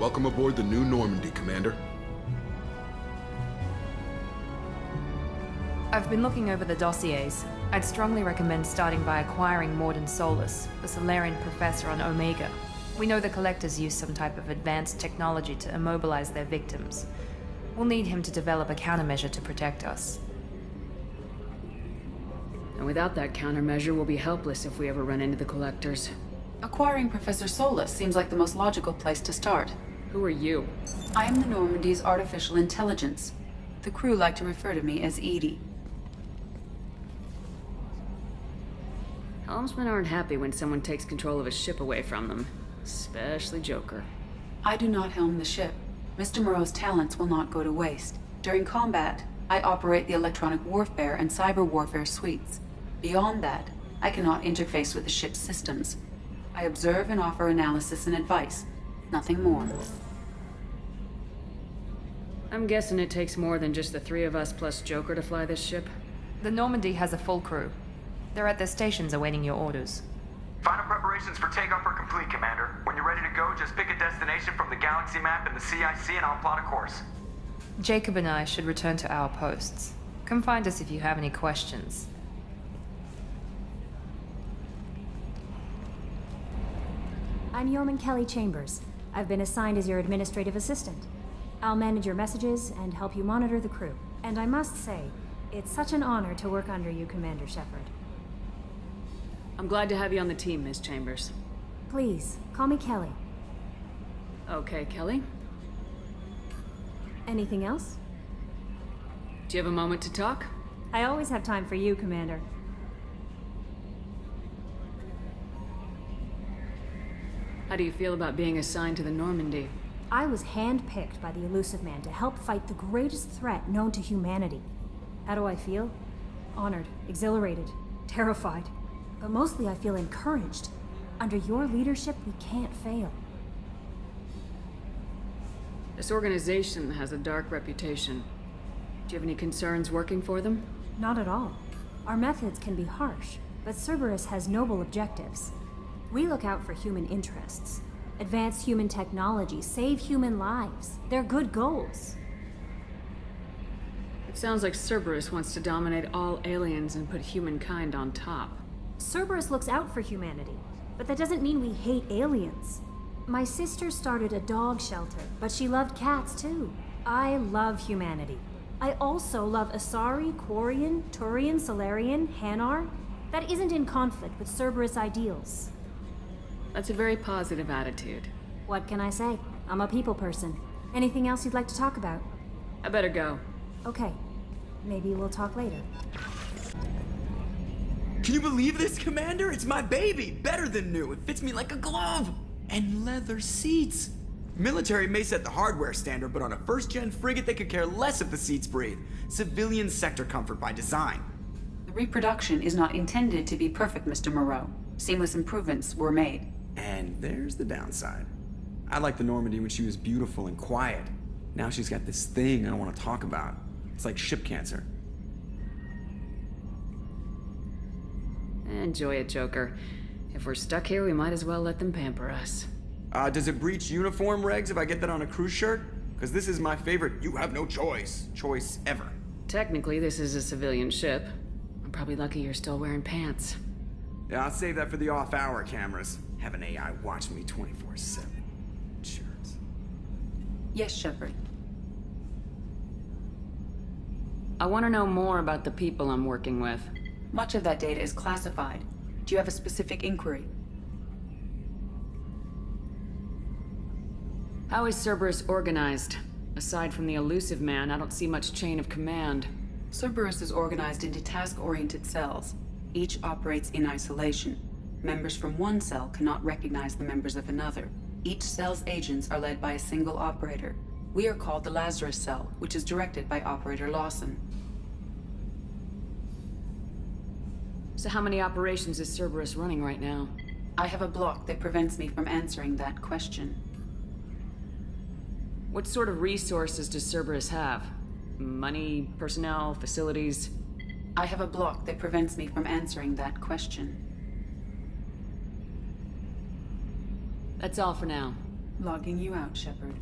Welcome aboard the new Normandy, Commander. I've been looking over the dossiers. I'd strongly recommend starting by acquiring Morden Solus, the Solarian professor on Omega. We know the Collectors use some type of advanced technology to immobilize their victims. We'll need him to develop a countermeasure to protect us. And without that countermeasure, we'll be helpless if we ever run into the Collectors. Acquiring Professor Solus seems like the most logical place to start. Who are you? I am the Normandy's artificial intelligence. The crew like to refer to me as Edie. Helmsmen aren't happy when someone takes control of a ship away from them. Especially Joker. I do not helm the ship. Mr. Moreau's talents will not go to waste. During combat, I operate the electronic warfare and cyber warfare suites. Beyond that, I cannot interface with the ship's systems. I observe and offer analysis and advice. Nothing more. I'm guessing it takes more than just the three of us plus Joker to fly this ship. The Normandy has a full crew. They're at their stations awaiting your orders. Final preparations for takeoff are complete, Commander. When you're ready to go, just pick a destination from the galaxy map and the CIC and I'll plot a course. Jacob and I should return to our posts. Come find us if you have any questions. I'm Yeoman Kelly Chambers. I've been assigned as your administrative assistant. I'll manage your messages and help you monitor the crew. And I must say, it's such an honor to work under you, Commander Shepard. I'm glad to have you on the team, Miss Chambers. Please, call me Kelly. Okay, Kelly. Anything else? Do you have a moment to talk? I always have time for you, Commander. How do you feel about being assigned to the Normandy? I was handpicked by the Elusive Man to help fight the greatest threat known to humanity. How do I feel? Honored, exhilarated, terrified. But mostly I feel encouraged. Under your leadership, we can't fail. This organization has a dark reputation. Do you have any concerns working for them? Not at all. Our methods can be harsh, but Cerberus has noble objectives. We look out for human interests. Advance human technology, save human lives. They're good goals. It sounds like Cerberus wants to dominate all aliens and put humankind on top. Cerberus looks out for humanity, but that doesn't mean we hate aliens. My sister started a dog shelter, but she loved cats too. I love humanity. I also love Asari, Quarian, Turian, Solarian, Hanar. That isn't in conflict with Cerberus ideals. That's a very positive attitude. What can I say? I'm a people person. Anything else you'd like to talk about? I better go. Okay. Maybe we'll talk later. Can you believe this, Commander? It's my baby! Better than new. It fits me like a glove! And leather seats! Military may set the hardware standard, but on a first-gen frigate, they could care less if the seats breathe. Civilian sector comfort by design. The reproduction is not intended to be perfect, Mr. Moreau. Seamless improvements were made. And there's the downside. I liked the Normandy when she was beautiful and quiet. Now she's got this thing I don't want to talk about. It's like ship cancer. Enjoy it, Joker. If we're stuck here, we might as well let them pamper us. Does it breach uniform regs if I get that on a cruise shirt? Because this is my favorite you have no choice ever. Technically, this is a civilian ship. I'm probably lucky you're still wearing pants. Yeah, I'll save that for the off-hour cameras. Have an AI watching me 24/7. Jerks. Yes, Shepard. I want to know more about the people I'm working with. Much of that data is classified. Do you have a specific inquiry? How is Cerberus organized? Aside from the Elusive Man, I don't see much chain of command. Cerberus is organized into task-oriented cells. Each operates in isolation. Members from one cell cannot recognize the members of another. Each cell's agents are led by a single operator. We are called the Lazarus Cell, which is directed by Operator Lawson. So how many operations is Cerberus running right now? I have a block that prevents me from answering that question. What sort of resources does Cerberus have? Money, personnel, facilities? I have a block that prevents me from answering that question. That's all for now. Logging you out, Shepard.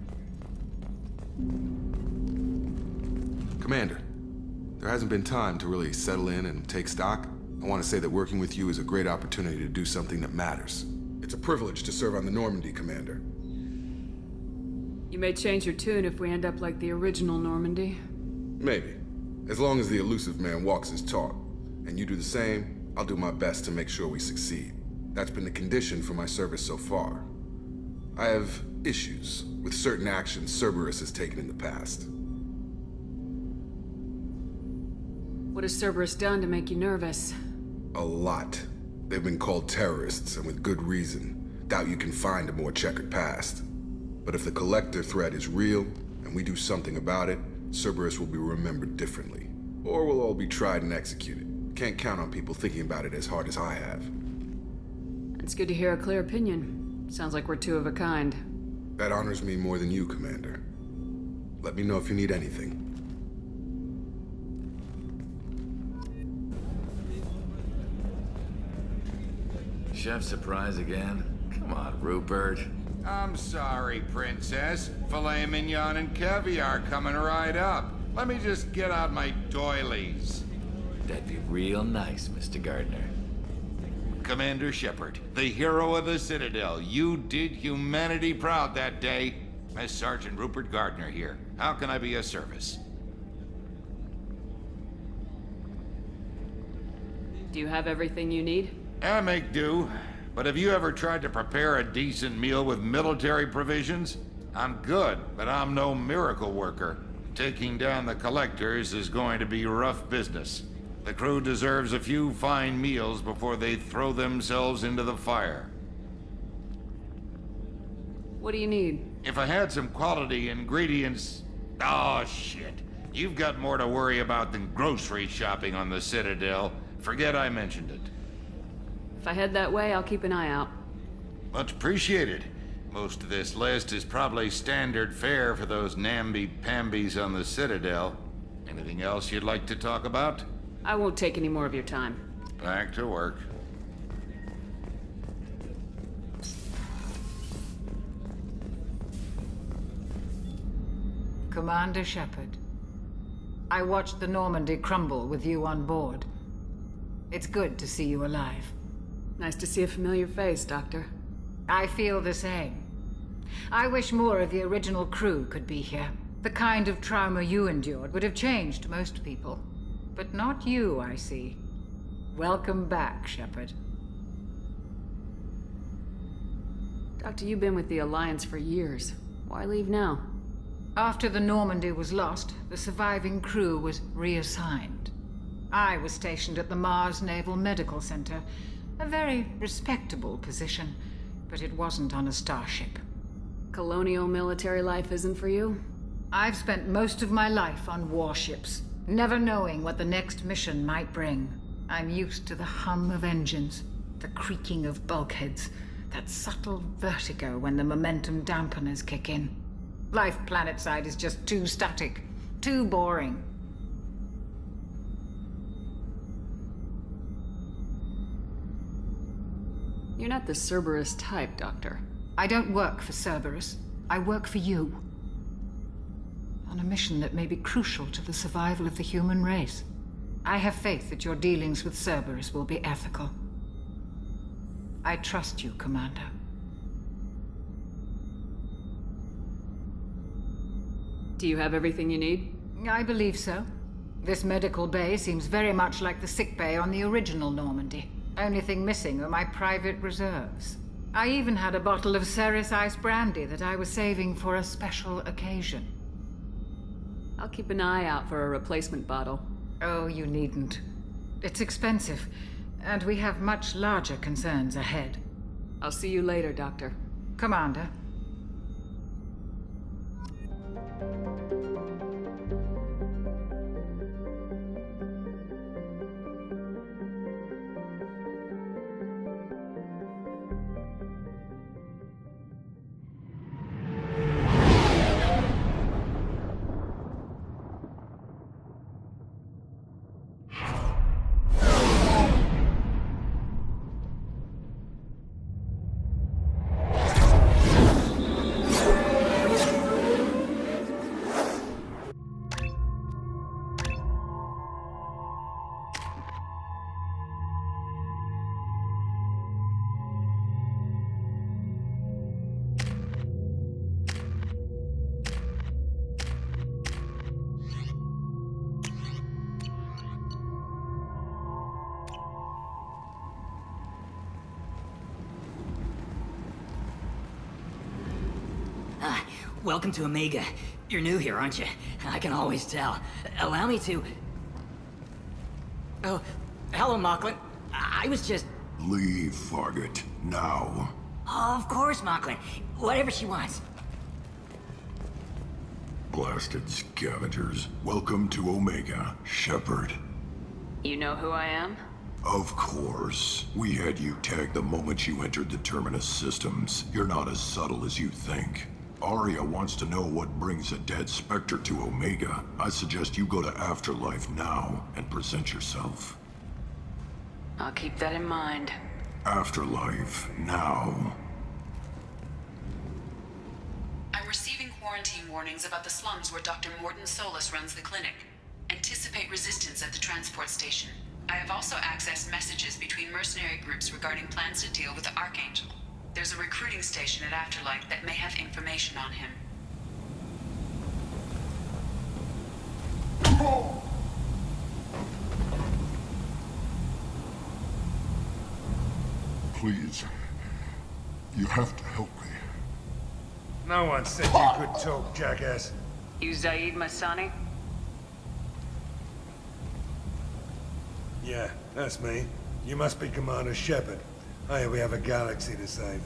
Commander, there hasn't been time to really settle in and take stock. I want to say that working with you is a great opportunity to do something that matters. It's a privilege to serve on the Normandy, Commander. You may change your tune if we end up like the original Normandy. Maybe. As long as the elusive man walks his talk, and you do the same, I'll do my best to make sure we succeed. That's been the condition for my service so far. I have issues with certain actions Cerberus has taken in the past. What has Cerberus done to make you nervous? A lot. They've been called terrorists, and with good reason. Doubt you can find a more checkered past. But if the Collector threat is real, and we do something about it, Cerberus will be remembered differently. Or we'll all be tried and executed. Can't count on people thinking about it as hard as I have. It's good to hear a clear opinion. Sounds like we're two of a kind. That honors me more than you, Commander. Let me know if you need anything. Chef surprise again? Come on, Rupert. I'm sorry, Princess. Filet mignon and caviar coming right up. Let me just get out my doilies. That'd be real nice, Mr. Gardner. Commander Shepard, the hero of the Citadel. You did humanity proud that day. Miss Sergeant Rupert Gardner here. How can I be of service? Do you have everything you need? I make do. But have you ever tried to prepare a decent meal with military provisions? I'm good, but I'm no miracle worker. Taking down the Collectors is going to be rough business. The crew deserves a few fine meals before they throw themselves into the fire. What do you need? If I had some quality ingredients... Oh, shit. You've got more to worry about than grocery shopping on the Citadel. Forget I mentioned it. If I head that way, I'll keep an eye out. Much appreciated. Most of this list is probably standard fare for those namby-pambies on the Citadel. Anything else you'd like to talk about? I won't take any more of your time. Back to work. Commander Shepard, I watched the Normandy crumble with you on board. It's good to see you alive. Nice to see a familiar face, Doctor. I feel the same. I wish more of the original crew could be here. The kind of trauma you endured would have changed most people. But not you, I see. Welcome back, Shepard. Doctor, you've been with the Alliance for years. Why leave now? After the Normandy was lost, the surviving crew was reassigned. I was stationed at the Mars Naval Medical Center. A very respectable position, but it wasn't on a starship. Colonial military life isn't for you? I've spent most of my life on warships, never knowing what the next mission might bring. I'm used to the hum of engines, the creaking of bulkheads, that subtle vertigo when the momentum dampeners kick in. Life planetside is just too static, too boring. You're not the Cerberus type, Doctor. I don't work for Cerberus. I work for you. On a mission that may be crucial to the survival of the human race. I have faith that your dealings with Cerberus will be ethical. I trust you, Commander. Do you have everything you need? I believe so. This medical bay seems very much like the sick bay on the original Normandy. Only thing missing are my private reserves. I even had a bottle of Ceres Ice brandy that I was saving for a special occasion. I'll keep an eye out for a replacement bottle. Oh, you needn't. It's expensive, and we have much larger concerns ahead. I'll see you later, Doctor. Commander. welcome to Omega. You're new here, aren't you? I can always tell. Allow me to... Oh, hello, Mocklin. I was just... Leave, Fargate. Now. Oh, of course, Mocklin. Whatever she wants. Blasted scavengers. Welcome to Omega, Shepard. You know who I am? Of course. We had you tagged the moment you entered the Terminus systems. You're not as subtle as you think. Arya wants to know what brings a dead Spectre to Omega. I suggest you go to Afterlife now and present yourself. I'll keep that in mind. Afterlife now. I'm receiving quarantine warnings about the slums where Dr. Mordin Solus runs the clinic. Anticipate resistance at the transport station. I have also accessed messages between mercenary groups regarding plans to deal with the Archangel. There's a recruiting station at Afterlife that may have information on him. Please. You have to help me. No one said you could talk, jackass. You Zaid Masani? Yeah, that's me. You must be Commander Shepard. Hey, we have a galaxy to save.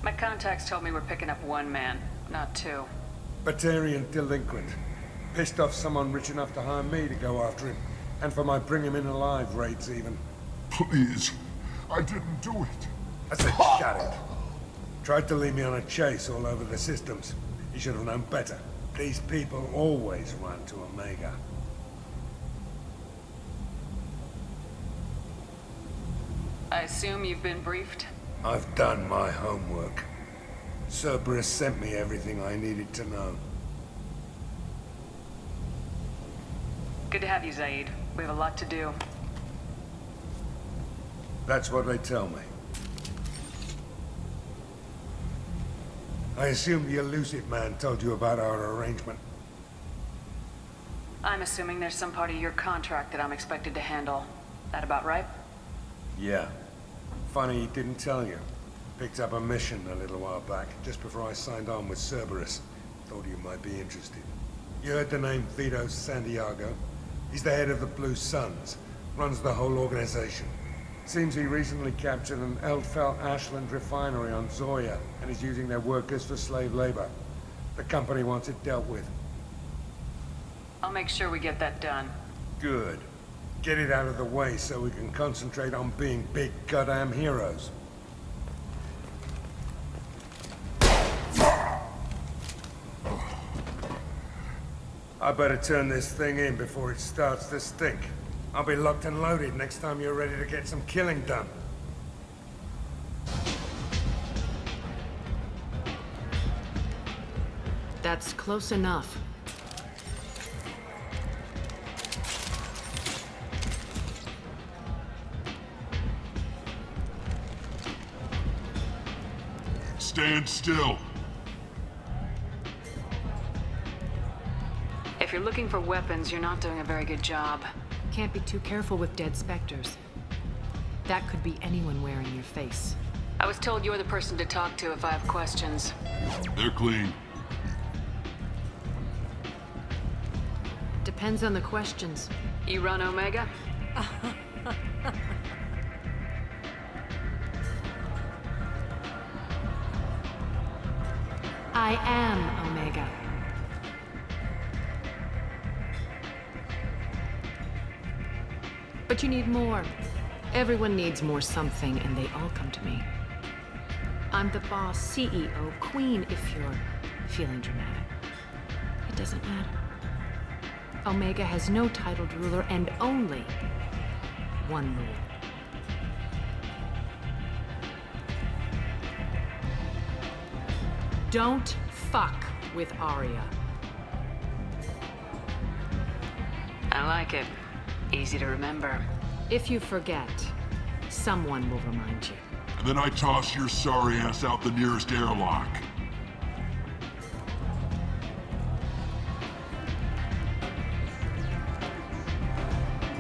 My contacts told me we're picking up one man, not two. Batarian delinquent. Pissed off someone rich enough to hire me to go after him. And for my bring him in alive raids even. Please. I didn't do it. I said shut it. Tried to lead me on a chase all over the systems. You should have known better. These people always run to Omega. I assume you've been briefed? I've done my homework. Cerberus sent me everything I needed to know. Good to have you, Zaid. We have a lot to do. That's what they tell me. I assume the elusive man told you about our arrangement. I'm assuming there's some part of your contract that I'm expected to handle. That about right? Yeah. Funny he didn't tell you. Picked up a mission a little while back, just before I signed on with Cerberus. Thought you might be interested. You heard the name Vito Santiago? He's the head of the Blue Suns. Runs the whole organization. Seems he recently captured an Eldfell Ashland refinery on Zoya and is using their workers for slave labor. The company wants it dealt with. I'll make sure we get that done. Good. Get it out of the way so we can concentrate on being big goddamn heroes. I better turn this thing in before it starts to stink. I'll be locked and loaded next time you're ready to get some killing done. That's close enough. Stand still. If you're looking for weapons, you're not doing a very good job. Can't be too careful with dead specters. That could be anyone wearing your face. I was told you're the person to talk to if I have questions. They're clean. Depends on the questions. You run Omega? I am Omega. But you need more. Everyone needs more something, and they all come to me. I'm the boss, CEO, queen, if you're feeling dramatic. It doesn't matter. Omega has no titled ruler and only one rule. Don't fuck with Arya. I like it. Easy to remember. If you forget, someone will remind you. And then I toss your sorry ass out the nearest airlock.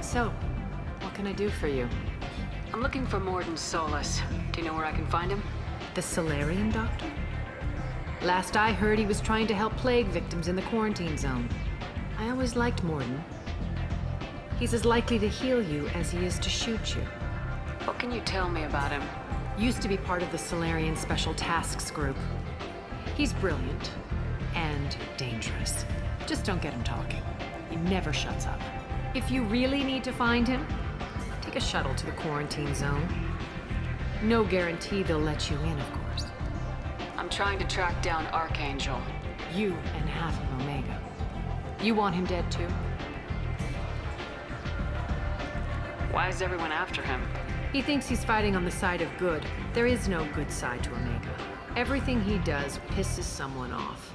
So, what can I do for you? I'm looking for Mordin Solus. Do you know where I can find him? The Solarian doctor? Last I heard, he was trying to help plague victims in the quarantine zone. I always liked Morden. He's as likely to heal you as he is to shoot you. What can you tell me about him? Used to be part of the Solarian Special Tasks Group. He's brilliant and dangerous. Just don't get him talking. He never shuts up. If you really need to find him, take a shuttle to the quarantine zone. No guarantee they'll let you in, of course. I'm trying to track down Archangel. You and half of Omega. You want him dead too? Why is everyone after him? He thinks he's fighting on the side of good. There is no good side to Omega. Everything he does pisses someone off.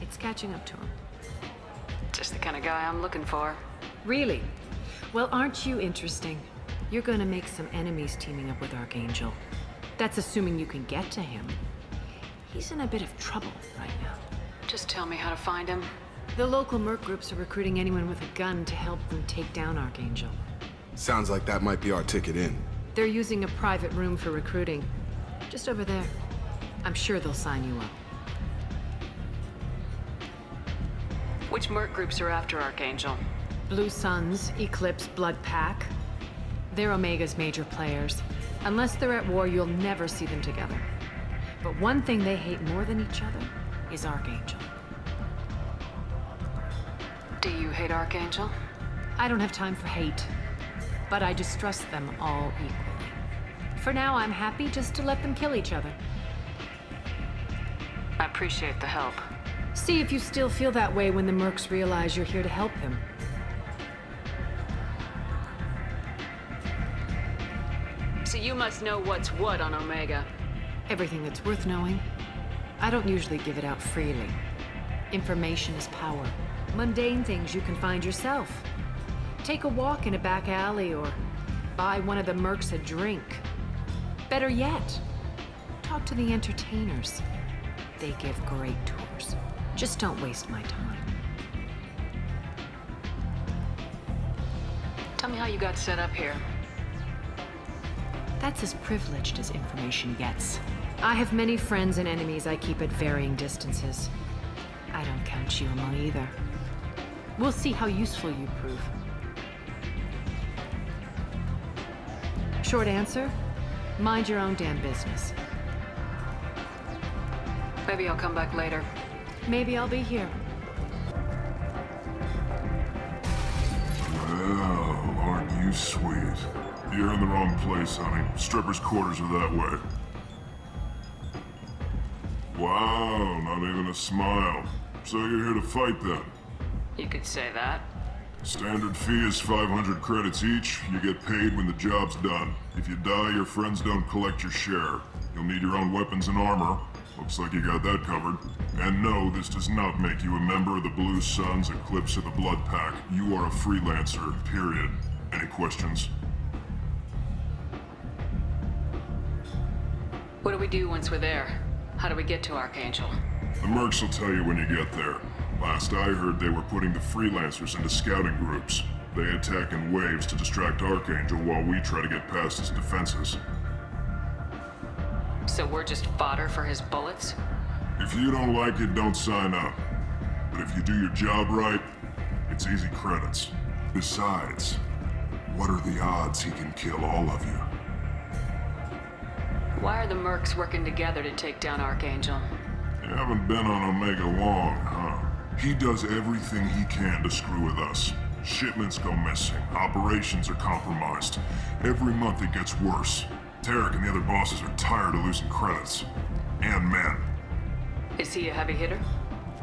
It's catching up to him. Just the kind of guy I'm looking for. Really? Well, aren't you interesting? You're gonna make some enemies teaming up with Archangel. That's assuming you can get to him. He's in a bit of trouble right now. Just tell me how to find him. The local merc groups are recruiting anyone with a gun to help them take down Archangel. Sounds like that might be our ticket in. They're using a private room for recruiting. Just over there. I'm sure they'll sign you up. Which merc groups are after Archangel? Blue Suns, Eclipse, Blood Pack. They're Omega's major players. Unless they're at war, you'll never see them together. But one thing they hate more than each other is Archangel. Do you hate Archangel? I don't have time for hate, but I distrust them all equally. For now, I'm happy just to let them kill each other. I appreciate the help. See if you still feel that way when the mercs realize you're here to help him. So you must know what's what on Omega. Everything that's worth knowing. I don't usually give it out freely. Information is power. Mundane things you can find yourself. Take a walk in a back alley or buy one of the mercs a drink. Better yet, talk to the entertainers. They give great tours. Just don't waste my time. Tell me how you got set up here. That's as privileged as information gets. I have many friends and enemies I keep at varying distances. I don't count you among either. We'll see how useful you prove. Short answer, mind your own damn business. Maybe I'll come back later. Maybe I'll be here. Well, aren't you sweet? You're in the wrong place, honey. Strippers' quarters are that way. Wow, not even a smile. So you're here to fight then? You could say that. Standard fee is 500 credits each. You get paid when the job's done. If you die, your friends don't collect your share. You'll need your own weapons and armor. Looks like you got that covered. And no, this does not make you a member of the Blue Suns, Eclipse, or the Blood Pack. You are a freelancer, period. Any questions? What do we do once we're there? How do we get to Archangel? The mercs will tell you when you get there. Last I heard, they were putting the freelancers into scouting groups. They attack in waves to distract Archangel while we try to get past his defenses. So we're just fodder for his bullets? If you don't like it, don't sign up. But if you do your job right, it's easy credits. Besides, what are the odds he can kill all of you? Why are the mercs working together to take down Archangel? You haven't been on Omega long, huh? He does everything he can to screw with us. Shipments go missing, operations are compromised. Every month it gets worse. Tarek and the other bosses are tired of losing credits. And men. Is he a heavy hitter?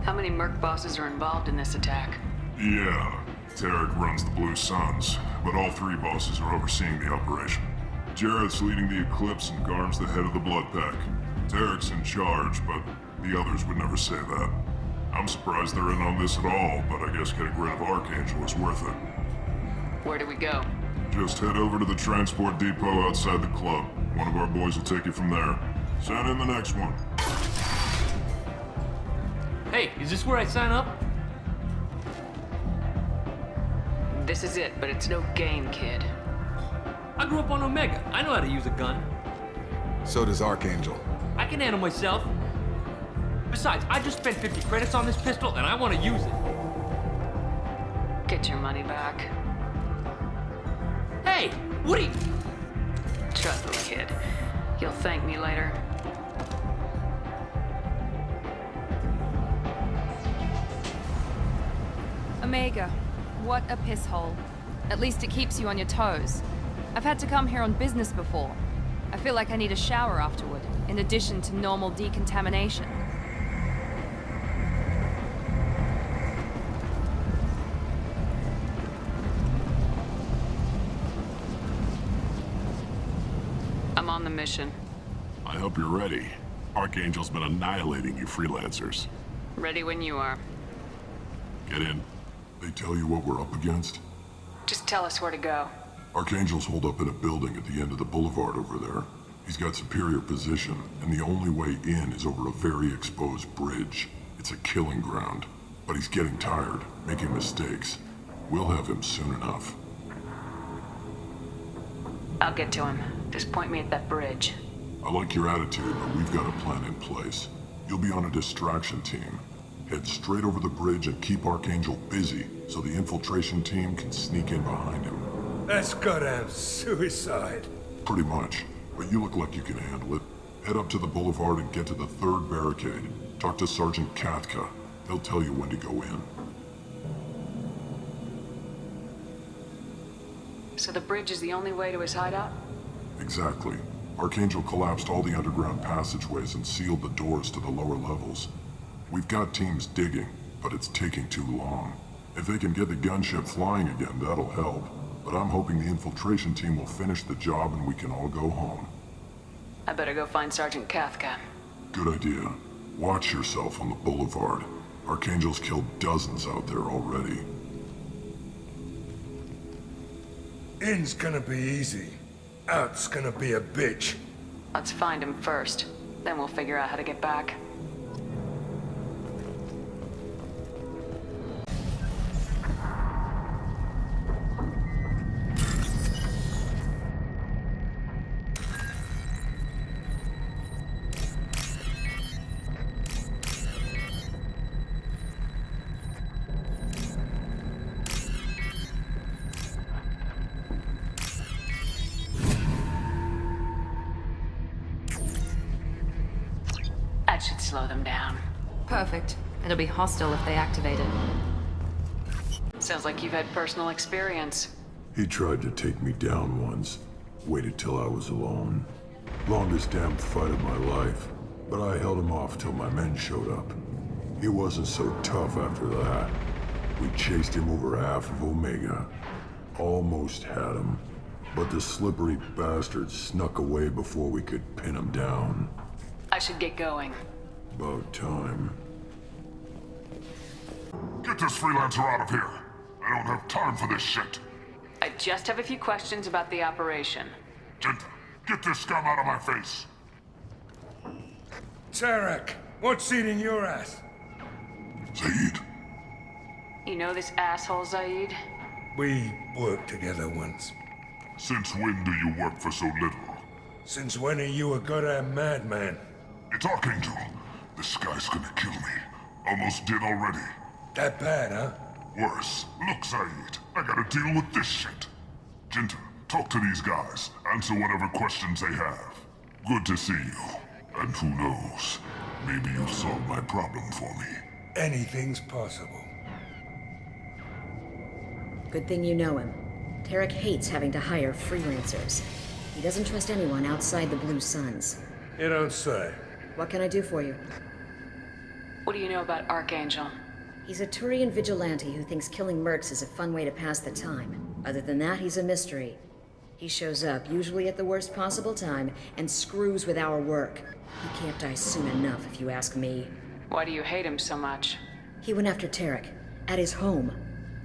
How many merc bosses are involved in this attack? Yeah, Tarek runs the Blue Suns, but all three bosses are overseeing the operation. Jarrett's leading the Eclipse and Garm's the head of the Blood Pack. Tarek's in charge, but the others would never say that. I'm surprised they're in on this at all, but I guess getting rid of Archangel is worth it. Where do we go? Just head over to the transport depot outside the club. One of our boys will take you from there. Send in the next one. Hey, is this where I sign up? This is it, but it's no game, kid. I grew up on Omega. I know how to use a gun. So does Archangel. I can handle myself. Besides, I just spent 50 credits on this pistol, and I want to use it. Get your money back. Hey, what are you... Trust the kid. You'll thank me later. Omega, what a piss hole. At least it keeps you on your toes. I've had to come here on business before. I feel like I need a shower afterward, in addition to normal decontamination. I'm on the mission. I hope you're ready. Archangel's been annihilating you freelancers. Ready when you are. Get in. They tell you what we're up against? Just tell us where to go. Archangel's holed up in a building at the end of the boulevard over there. He's got superior position, and the only way in is over a very exposed bridge. It's a killing ground. But he's getting tired, making mistakes. We'll have him soon enough. I'll get to him. Just point me at that bridge. I like your attitude, but we've got a plan in place. You'll be on a distraction team. Head straight over the bridge and keep Archangel busy, so the infiltration team can sneak in behind him. That's goddamn suicide. Pretty much. But you look like you can handle it. Head up to the boulevard and get to the third barricade. Talk to Sergeant Katka. He'll tell you when to go in. So the bridge is the only way to his hideout? Exactly. Archangel collapsed all the underground passageways and sealed the doors to the lower levels. We've got teams digging, but it's taking too long. If they can get the gunship flying again, that'll help. But I'm hoping the infiltration team will finish the job and we can all go home. I better go find Sergeant Katka. Good idea. Watch yourself on the boulevard. Archangel's killed dozens out there already. In's gonna be easy. Out's gonna be a bitch. Let's find him first. Then we'll figure out how to get back. That should slow them down. Perfect. It'll be hostile if they activate it. Sounds like you've had personal experience. He tried to take me down once. Waited till I was alone. Longest damn fight of my life. But I held him off till my men showed up. He wasn't so tough after that. We chased him over half of Omega. Almost had him. But the slippery bastard snuck away before we could pin him down. I should get going. About time. Get this freelancer out of here. I don't have time for this shit. I just have a few questions about the operation. Jinta, get this scum out of my face. Tarek, what's eating your ass? Zaid. You know this asshole, Zaid? We worked together once. Since when do you work for so little? Since when are you a goddamn madman? It's Archangel. This guy's gonna kill me. Almost did already. That bad, huh? Worse. Look, Zaid, I gotta deal with this shit. Jinta, talk to these guys. Answer whatever questions they have. Good to see you. And who knows, maybe you'll solve my problem for me. Anything's possible. Good thing you know him. Tarek hates having to hire freelancers. He doesn't trust anyone outside the Blue Suns. You don't say. What can I do for you? What do you know about Archangel? He's a Turian vigilante who thinks killing mercs is a fun way to pass the time. Other than that, he's a mystery. He shows up, usually at the worst possible time, and screws with our work. He can't die soon enough, if you ask me. Why do you hate him so much? He went after Tarek. At his home.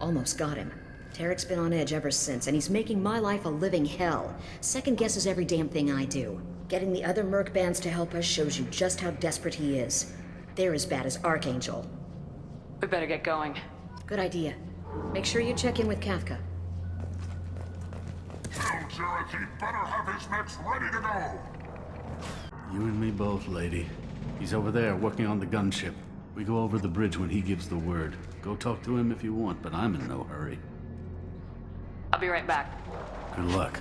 Almost got him. Tarek's been on edge ever since, and he's making my life a living hell. Second guesses every damn thing I do. Getting the other merc bands to help us shows you just how desperate he is. They're as bad as Archangel. We better get going. Good idea. Make sure you check in with Kafka. Tell Jareth he better have his mechs ready to go. You and me both, lady. He's over there working on the gunship. We go over the bridge when he gives the word. Go talk to him if you want, but I'm in no hurry. I'll be right back. Good luck.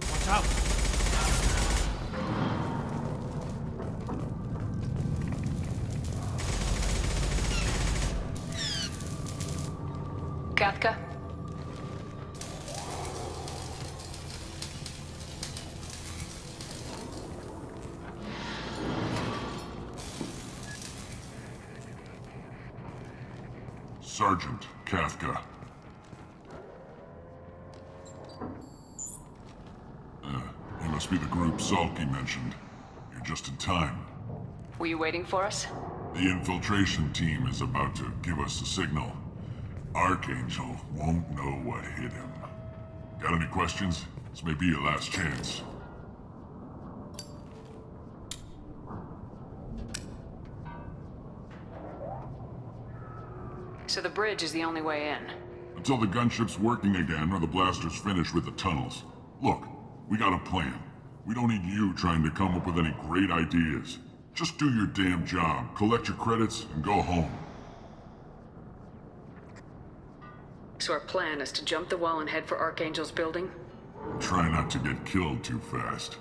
Watch out! Katka? Sergeant Kafka. You must be the group Salky mentioned. You're just in time. Were you waiting for us? The infiltration team is about to give us a signal. Archangel won't know what hit him. Got any questions? This may be your last chance. So the bridge is the only way in. Until the gunship's working again or the blasters finish with the tunnels. Look, we got a plan. We don't need you trying to come up with any great ideas. Just do your damn job, collect your credits, and go home. So our plan is to jump the wall and head for Archangel's building? Try not to get killed too fast.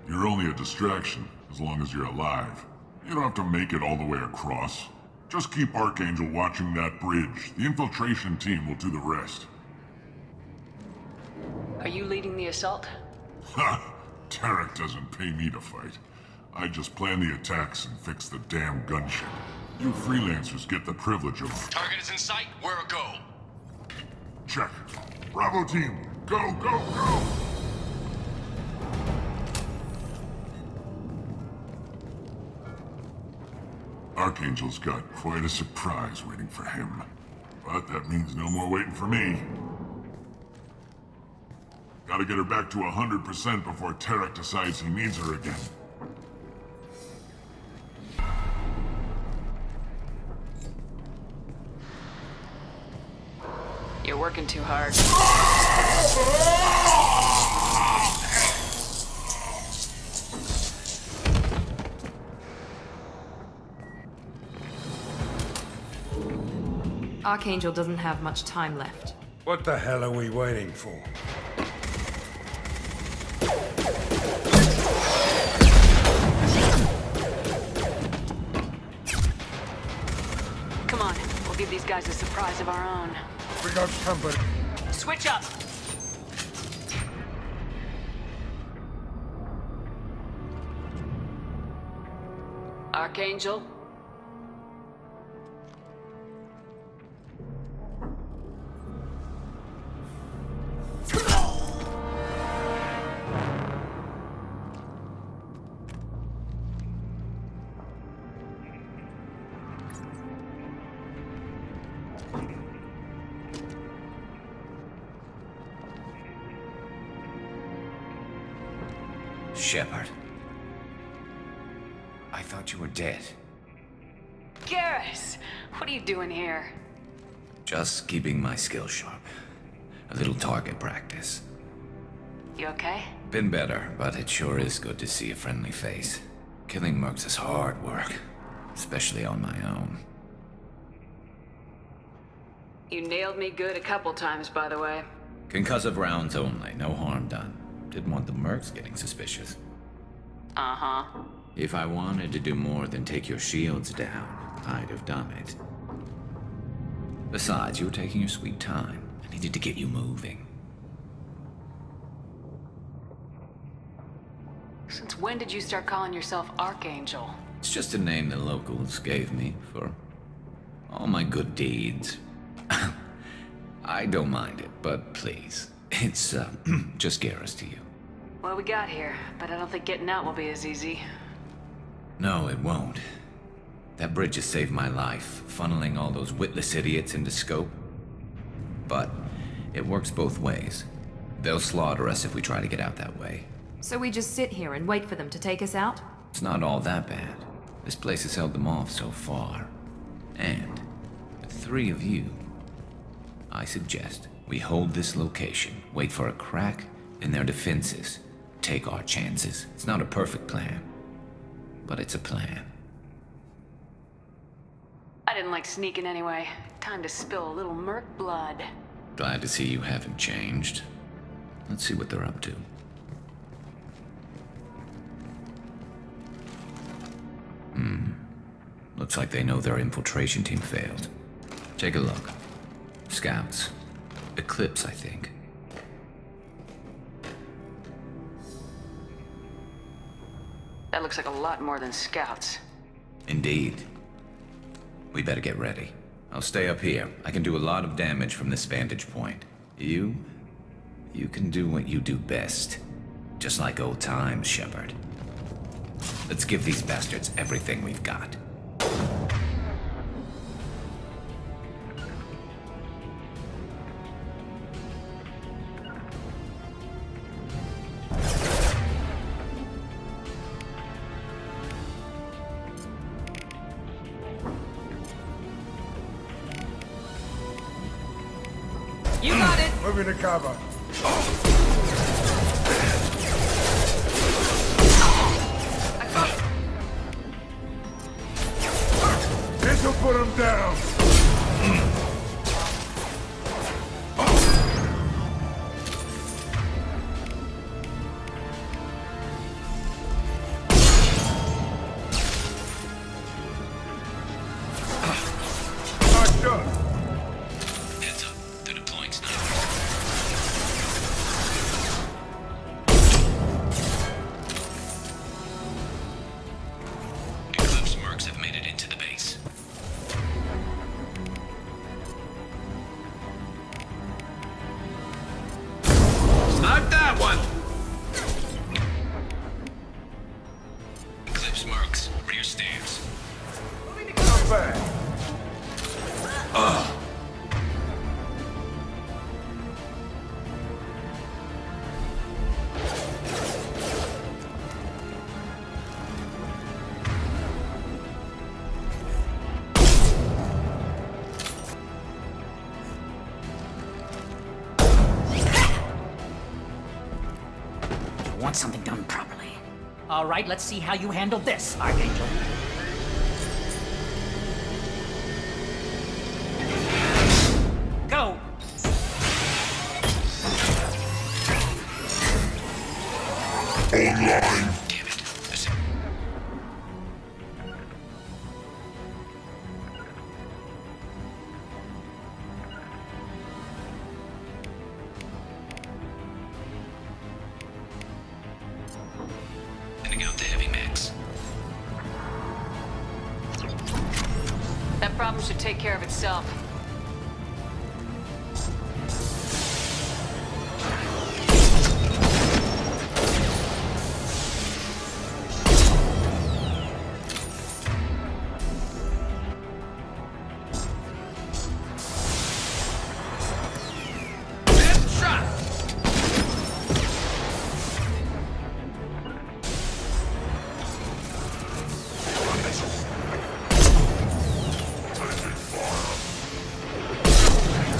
You're only a distraction, as long as you're alive. You don't have to make it all the way across. Just keep Archangel watching that bridge. The infiltration team will do the rest. Are you leading the assault? Ha! Tarek doesn't pay me to fight. I just plan the attacks and fix the damn gunship. You freelancers get the privilege of... Target is in sight. We're a go. Check. Bravo team, go, go, go! Archangel's got quite a surprise waiting for him. But that means no more waiting for me. Gotta get her back to 100% before Tarek decides he needs her again. You're working too hard. Archangel doesn't have much time left. What the hell are we waiting for? Come on, we'll give these guys a surprise of our own. We got company. Switch up! Archangel? Shepard. I thought you were dead. Garrus! What are you doing here? Just keeping my skills sharp. A little target practice. You okay? Been better, but it sure is good to see a friendly face. Killing mercs is hard work, especially on my own. You nailed me good a couple times, by the way. Concussive rounds only, no harm done. Didn't want the mercs getting suspicious. Uh-huh. If I wanted to do more than take your shields down, I'd have done it. Besides, you were taking your sweet time. I needed to get you moving. Since when did you start calling yourself Archangel? It's just a name the locals gave me for all my good deeds. I don't mind it, but please, it's just Garrus to you. Well, we got here, but I don't think getting out will be as easy. No, it won't. That bridge has saved my life, funneling all those witless idiots into scope. But it works both ways. They'll slaughter us if we try to get out that way. So we just sit here and wait for them to take us out? It's not all that bad. This place has held them off so far. And with 3 of you, I suggest we hold this location, wait for a crack in their defenses, take our chances. It's not a perfect plan, but it's a plan. I didn't like sneaking anyway. Time to spill a little merc blood. Glad to see you haven't changed. Let's see what they're up to. Looks like they know their infiltration team failed. Take a look. Scouts. Eclipse, I think. That looks like a lot more than scouts. Indeed. We better get ready. I'll stay up here. I can do a lot of damage from this vantage point. You can do what you do best. Just like old times, Shepard. Let's give these bastards everything we've got. You got it! Moving to cover. This'll put him down. Heads up, they're deploying snipers. Eclipse mercs have made it into the base. Snipe that one! Eclipse mercs, rear stairs. Come back. You want something done properly. All right, let's see how you handle this, Archangel. Go! Online. Damn it. Sending out the heavy max. That problem should take care of itself.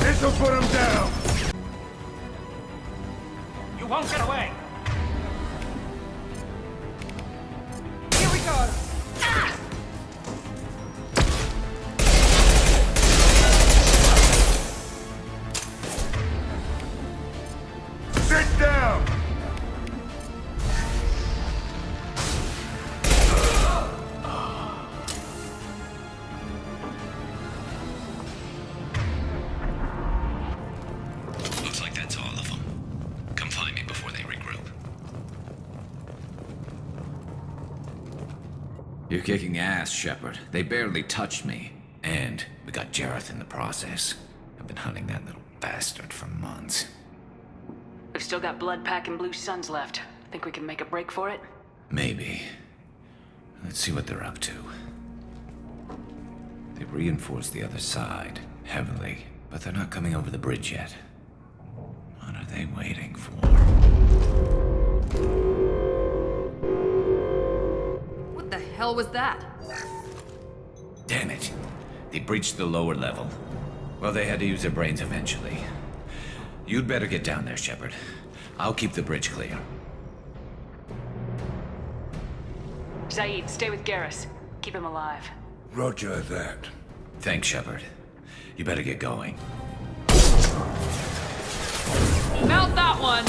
This'll put him down. You won't get away! Here we go! Sit down. Looks like that's all of them. Come find me before they regroup. You're kicking ass, Shepard. They barely touched me. And we got Jareth in the process. I've been hunting that little bastard for months. We've still got blood pack and blue suns left. Think we can make a break for it? Maybe. Let's see what they're up to. They've reinforced the other side, heavily, but they're not coming over the bridge yet. What are they waiting for? What the hell was that? Damn it. They breached the lower level. Well, they had to use their brains eventually. You'd better get down there, Shepard. I'll keep the bridge clear. Zaid, stay with Garrus. Keep him alive. Roger that. Thanks, Shepard. You better get going. Mount that one!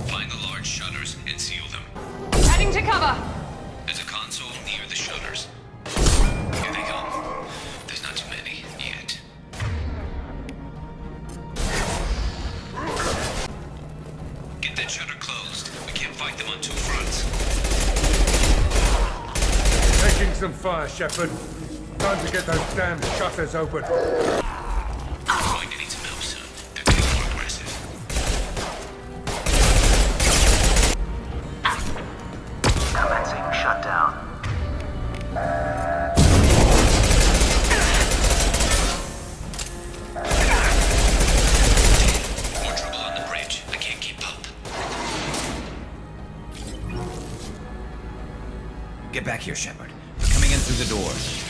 Find the large shutters and seal them. Heading to cover! There's a console near the shutters. Here they come. There's not too many yet. Get that shutter closed. We can't fight them on two fronts. Taking some fire, Shepard. Time to get those damn shutters open. We're going to need some help soon. They're getting more aggressive. Commencing shutdown. More trouble on the bridge. I can't keep up. Get back here, Shepard. They're coming in through the doors.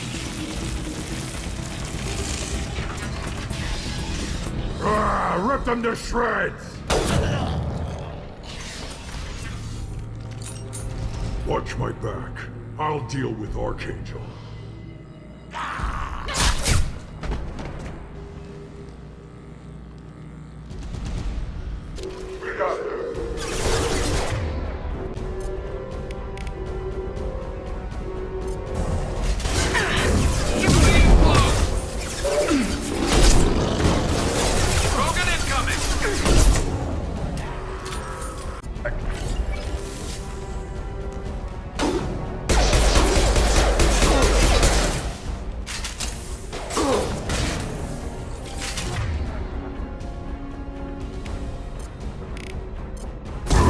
Rip them to shreds! Watch my back. I'll deal with Archangel. Rogan incoming!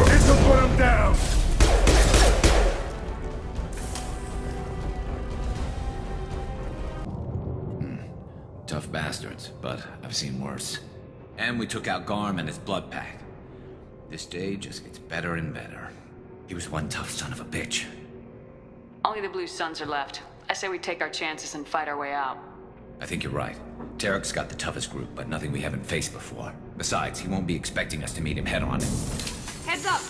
This'll put him down! Tough bastards, but I've seen worse. And we took out Garm and his blood pack. This day just gets better and better. He was one tough son of a bitch. Only the Blue Suns are left. I say we take our chances and fight our way out. I think you're right. Tarek's got the toughest group, but nothing we haven't faced before. Besides, he won't be expecting us to meet him head-on. Heads up!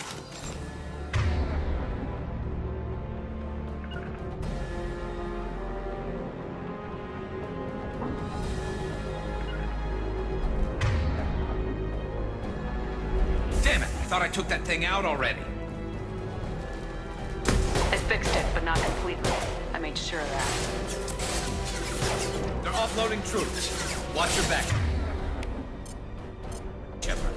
Damn it! I thought I took that thing out already. I fixed it, but not completely. I made sure of that. They're offloading troops. Watch your back. Shepard.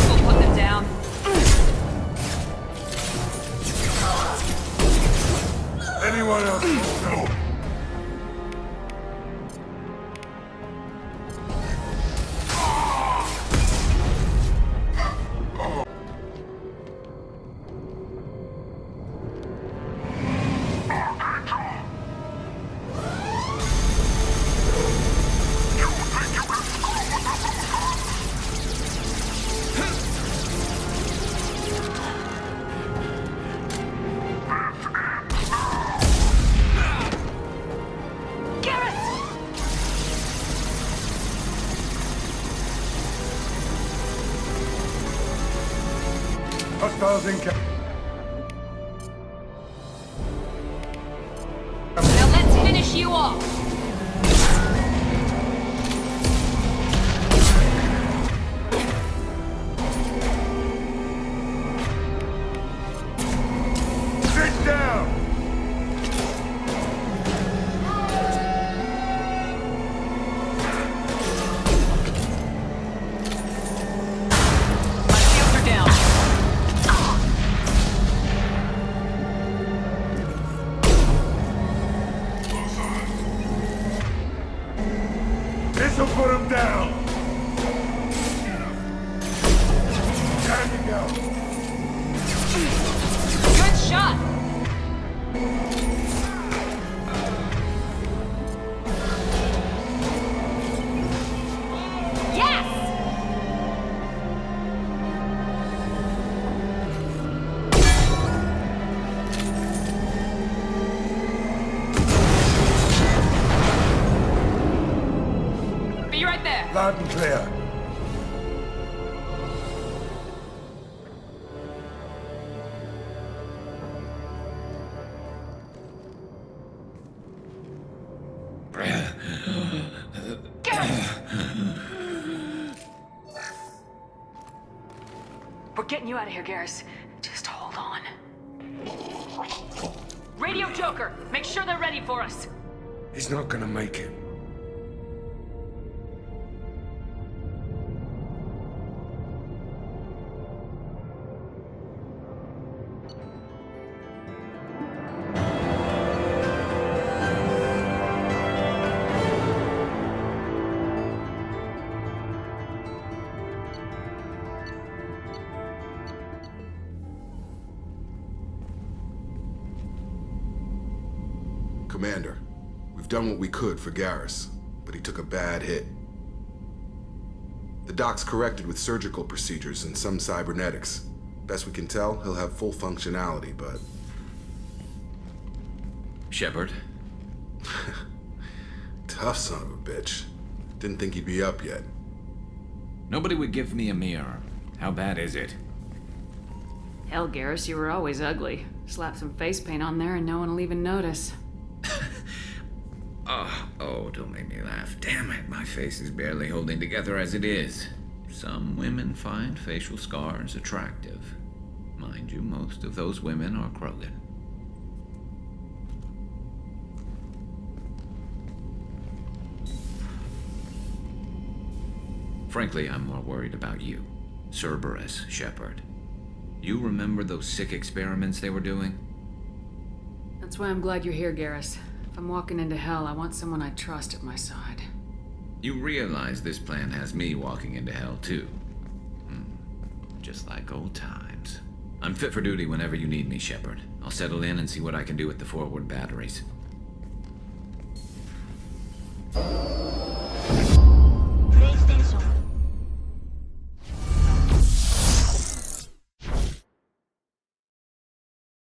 We'll put them down. Anyone else? No. Hostiles in camp. Now let's finish you off. Sit down! My shields are down. Loud and clear. We're getting you out of here, Garrus. Just hold on. Radio Joker! Make sure they're ready for us! He's not gonna make it. Commander, we've done what we could for Garrus, but he took a bad hit. The doc's corrected with surgical procedures and some cybernetics. Best we can tell, he'll have full functionality, but... Shepard? Tough son of a bitch. Didn't think he'd be up yet. Nobody would give me a mirror. How bad is it? Hell, Garrus, you were always ugly. Slap some face paint on there and no one will even notice. Oh, don't make me laugh. Damn it, my face is barely holding together as it is. Some women find facial scars attractive. Mind you, most of those women are Krogan. Frankly, I'm more worried about you. Cerberus, Shepard. You remember those sick experiments they were doing? That's why I'm glad you're here, Garrus. If I'm walking into hell, I want someone I trust at my side. You realize this plan has me walking into hell, too. Just like old times. I'm fit for duty whenever you need me, Shepard. I'll settle in and see what I can do with the forward batteries.